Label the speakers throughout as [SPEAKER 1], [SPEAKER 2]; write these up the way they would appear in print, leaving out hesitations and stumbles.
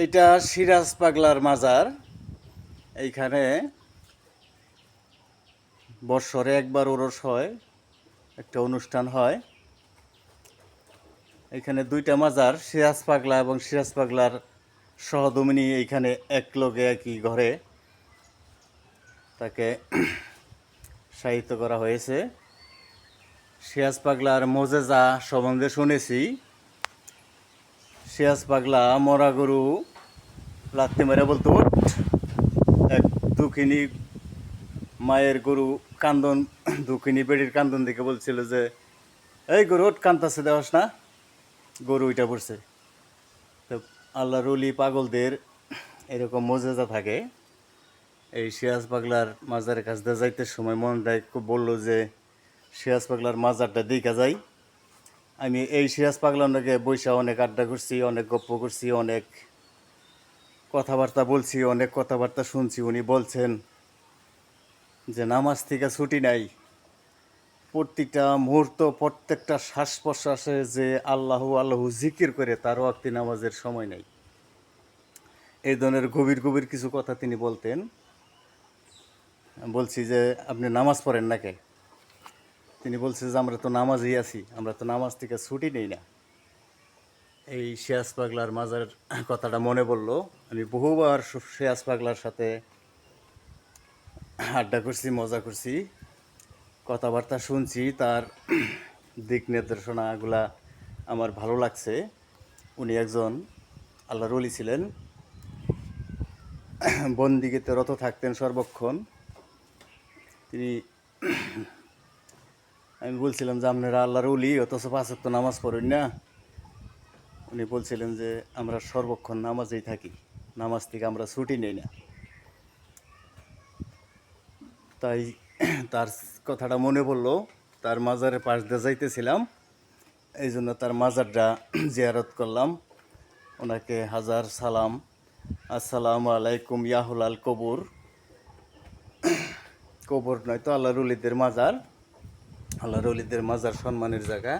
[SPEAKER 1] এটা সিরাজ পাগলার মাজার। এইখানে বৎসরে একবার ওরস হয়, একটা অনুষ্ঠান হয়। এখানে দুইটা মাজার, সিরাজ পাগলা এবং সিরাজ পাগলার সহধর্মিণী এইখানে এক লগে একই ঘরে তাকে সাহিত্য করা হয়েছে। সিরাজ পাগলার মোজেজা সম্বন্ধে শুনেছি। সিরাজ পাগলা মরা গরু লাত্তি মেরে বলতো, ওঠ। এক দুঃখিনী মায়ের গরু কান্দন, দুঃখিনী বেড়ির কান্দন দেখে বলছিল যে, এই গরু ওঠ, কান্দাছে দেওয়াস না। গরু উইটা পড়ছে। তো আল্লাহর ওলি পাগলদের এরকম মোজেজা থাকে। এই সিরাজ পাগলার মাজারের কাছ দিয়ে যাইতে সময় মনটায় খুব বললো যে সিরাজ পাগলার মাজারটা দেখা যাই। আমি এই সিরাজ পাগলার নাকি বৈশা অনেক আড্ডা করছি, অনেক গপ্প করছি, অনেক কথাবার্তা বলছি, অনেক কথাবার্তা শুনছি। উনি বলছেন যে নামাজ থেকে ছুটি নাই, প্রতিটা মুহূর্ত, প্রত্যেকটা শ্বাস প্রশ্বাসে যে আল্লাহ আল্লাহ জিকির করে, তার ওয়াক্তি নামাজের সময় নাই। এই ধরনের গভীর গভীর কিছু কথা তিনি বলতেন। বলছি যে আপনি নামাজ পড়েন না কে? তিনি বলছে যে আমরা তো নামাজই আছি, আমরা তো নামাজ থেকে ছুটি নেই না। এই সিরাজ পাগলার মাজার কথাটা মনে পড়লো। আমি বহুবার সিরাজ পাগলার সাথে আড্ডা করছি, মজা করছি, কথাবার্তা শুনছি। তার দিক নির্দেশনাগুলা আমার ভালো লাগছে। উনি একজন আল্লাহর ওলি ছিলেন, বন্দিগিতে রত থাকতেন সর্বক্ষণ। তিনি, আমি বলছিলাম যে আপনারা আল্লাহর ওলি অথচ পাঁচ ওয়াক্ত নামাজ পড়েন না। উনি বলছিলেন যে আমরা সর্বক্ষণ নামাজেই থাকি, নামাজ থেকে আমরা ছুটি নেই না। তাই তার কথাটা মনে পড়লো। তার মাজারের পাশ দিয়ে যাইতেছিলাম, এই জন্য তার মাজারটা জিয়ারত করলাম। ওনাকে হাজার সালাম। আসসালামু আলাইকুম ইয়াহুলাল কবর। কবর নয় তো, আল্লাহর ওলিদের মাজার। আল্লাহর ওলিদের মাজার সম্মানের জায়গা।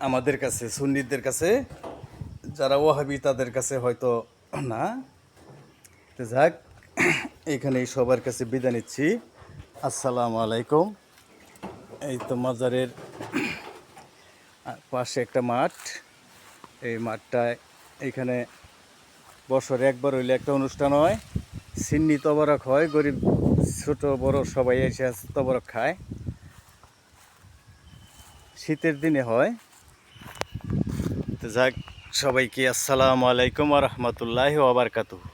[SPEAKER 1] আমাদের কাছে, সুন্নিদের কাছে, যারা ওয়াহাবি তাদের কাছে হয়তো না। তো যাক, এখানেই সবার কাছে বিদায় নিচ্ছি। আসসালামু আলাইকুম। এই তো মাজারের পাশে একটা মাঠ। এই মাঠটায় এইখানে বছরে একবার হইলে একটা অনুষ্ঠান হয়, সিন্নি তবরক হয়। গরিব ছোট বড় সবাই এসে তবরক খায়। শীতের দিনে হয়। তো যাক, সবাইকে আসসালামু আলাইকুম ওয়া রাহমাতুল্লাহি ওয়া বারাকাতুহু।